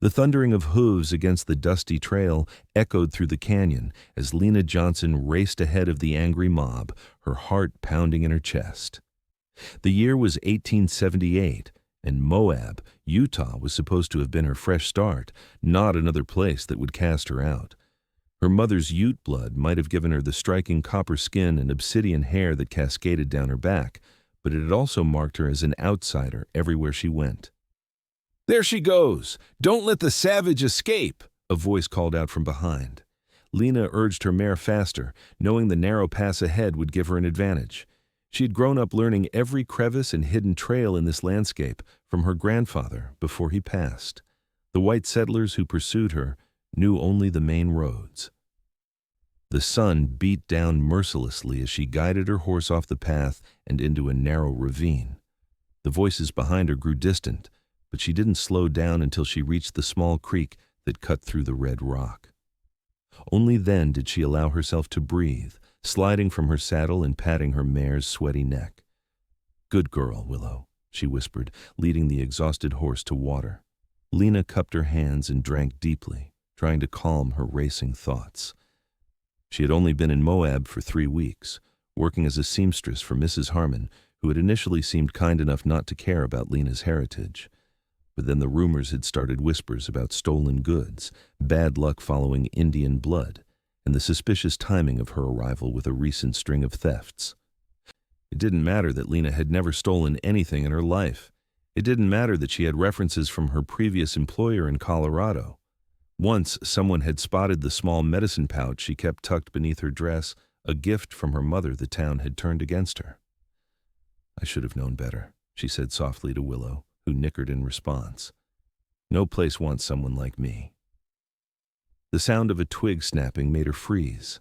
The thundering of hooves against the dusty trail echoed through the canyon as Lena Johnson raced ahead of the angry mob, her heart pounding in her chest. The year was 1878, and Moab, Utah, was supposed to have been her fresh start, not another place that would cast her out. Her mother's Ute blood might have given her the striking copper skin and obsidian hair that cascaded down her back, but it had also marked her as an outsider everywhere she went. "There she goes! Don't let the savage escape!" a voice called out from behind. Lena urged her mare faster, knowing the narrow pass ahead would give her an advantage. She had grown up learning every crevice and hidden trail in this landscape from her grandfather before he passed. The white settlers who pursued her knew only the main roads. The sun beat down mercilessly as she guided her horse off the path and into a narrow ravine. The voices behind her grew distant, but she didn't slow down until she reached the small creek that cut through the red rock. Only then did she allow herself to breathe, sliding from her saddle and patting her mare's sweaty neck. "Good girl, Willow," she whispered, leading the exhausted horse to water. Lena cupped her hands and drank deeply, trying to calm her racing thoughts. She had only been in Moab for 3 weeks, working as a seamstress for Mrs. Harmon, who had initially seemed kind enough not to care about Lena's heritage. But then the rumors had started whispers about stolen goods, bad luck following Indian blood, and the suspicious timing of her arrival with a recent string of thefts. It didn't matter that Lena had never stolen anything in her life. It didn't matter that she had references from her previous employer in Colorado. Once someone had spotted the small medicine pouch she kept tucked beneath her dress, a gift from her mother the town had turned against her. "I should have known better," she said softly to Willow, who nickered in response. "No place wants someone like me." The sound of a twig snapping made her freeze.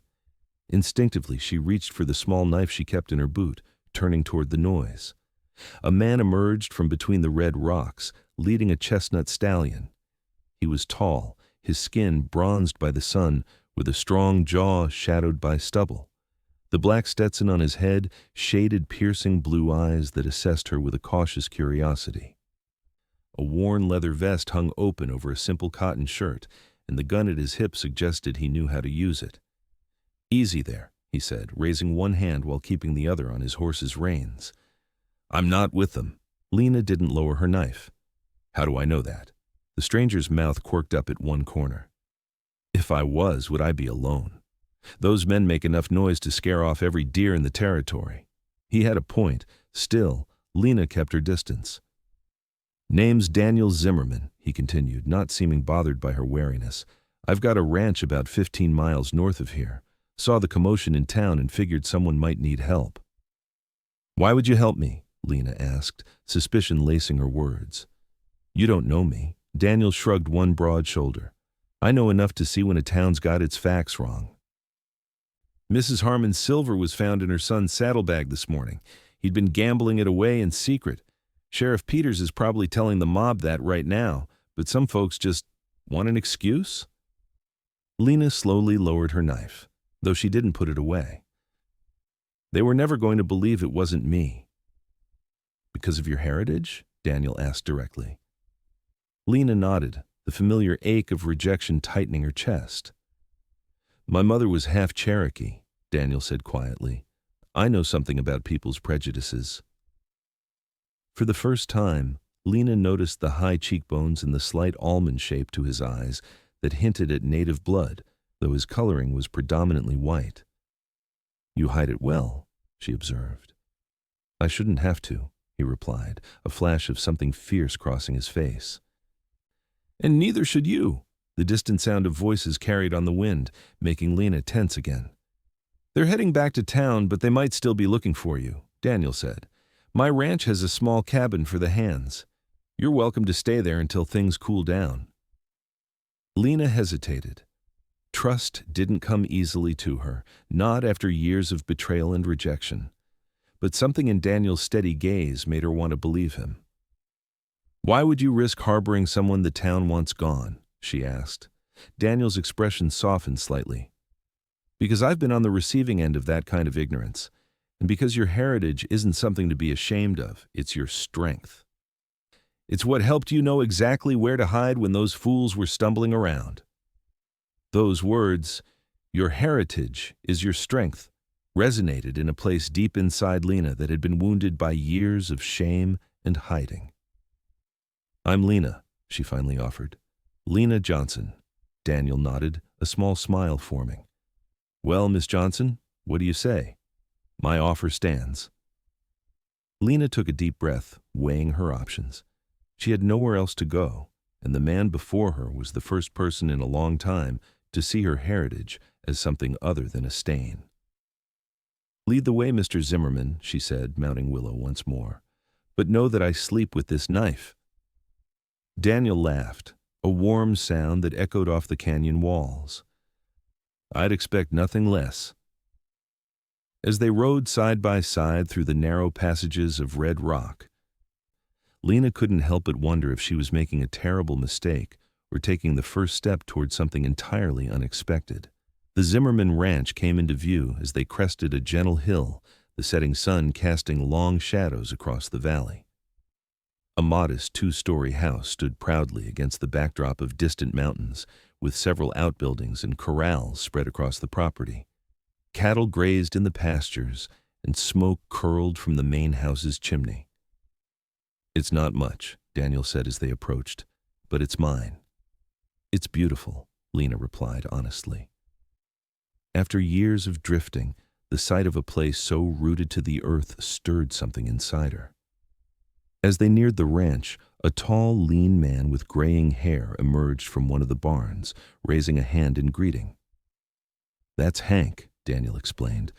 Instinctively, she reached for the small knife she kept in her boot, turning toward the noise. A man emerged from between the red rocks, leading a chestnut stallion. He was tall, his skin bronzed by the sun, with a strong jaw shadowed by stubble. The black Stetson on his head shaded piercing blue eyes that assessed her with a cautious curiosity. A worn leather vest hung open over a simple cotton shirt, and the gun at his hip suggested he knew how to use it. "Easy there," he said, raising one hand while keeping the other on his horse's reins. "I'm not with them." Lena didn't lower her knife. "How do I know that?" The stranger's mouth quirked up at one corner. "If I was, would I be alone? Those men make enough noise to scare off every deer in the territory." He had a point. Still, Lena kept her distance. "Name's Daniel Zimmerman," he continued, not seeming bothered by her wariness. "I've got a ranch about 15 miles north of here. Saw the commotion in town and figured someone might need help." "Why would you help me?" Lena asked, suspicion lacing her words. "You don't know me." Daniel shrugged one broad shoulder. "I know enough to see when a town's got its facts wrong. Mrs. Harmon's silver was found in her son's saddlebag this morning. He'd been gambling it away in secret. Sheriff Peters is probably telling the mob that right now, but some folks just want an excuse." Lena slowly lowered her knife, though she didn't put it away. "They were never going to believe it wasn't me." "Because of your heritage?" Daniel asked directly. Lena nodded, the familiar ache of rejection tightening her chest. "My mother was half Cherokee," Daniel said quietly. "I know something about people's prejudices." For the first time, Lena noticed the high cheekbones and the slight almond shape to his eyes that hinted at native blood, though his coloring was predominantly white. "You hide it well," she observed. "I shouldn't have to," he replied, a flash of something fierce crossing his face. "And neither should you," the distant sound of voices carried on the wind, making Lena tense again. "They're heading back to town, but they might still be looking for you," Daniel said. "My ranch has a small cabin for the hands. You're welcome to stay there until things cool down." Lena hesitated. Trust didn't come easily to her, not after years of betrayal and rejection. But something in Daniel's steady gaze made her want to believe him. "Why would you risk harboring someone the town wants gone?" she asked. Daniel's expression softened slightly. "Because I've been on the receiving end of that kind of ignorance. And because your heritage isn't something to be ashamed of, it's your strength." It's what helped you know exactly where to hide when those fools were stumbling around." Those words, "Your heritage is your strength," resonated in a place deep inside Lena that had been wounded by years of shame and hiding. "I'm Lena," she finally offered. "Lena Johnson." Daniel nodded, a small smile forming. "Well, Miss Johnson, what do you say? My offer stands." Lena took a deep breath, weighing her options. She had nowhere else to go, and the man before her was the first person in a long time to see her heritage as something other than a stain. "Lead the way, Mr. Zimmerman," she said, mounting Willow once more. "But know that I sleep with this knife." Daniel laughed, a warm sound that echoed off the canyon walls. "I'd expect nothing less." As they rode side by side through the narrow passages of red rock, Lena couldn't help but wonder if she was making a terrible mistake or taking the first step toward something entirely unexpected. The Zimmerman ranch came into view as they crested a gentle hill, the setting sun casting long shadows across the valley. A modest two-story house stood proudly against the backdrop of distant mountains, with several outbuildings and corrals spread across the property. Cattle grazed in the pastures, and smoke curled from the main house's chimney. "It's not much," Daniel said as they approached, "but it's mine." "It's beautiful," Lena replied honestly. After years of drifting, the sight of a place so rooted to the earth stirred something inside her. As they neared the ranch, a tall, lean man with graying hair emerged from one of the barns, raising a hand in greeting. "That's Hank," Daniel explained,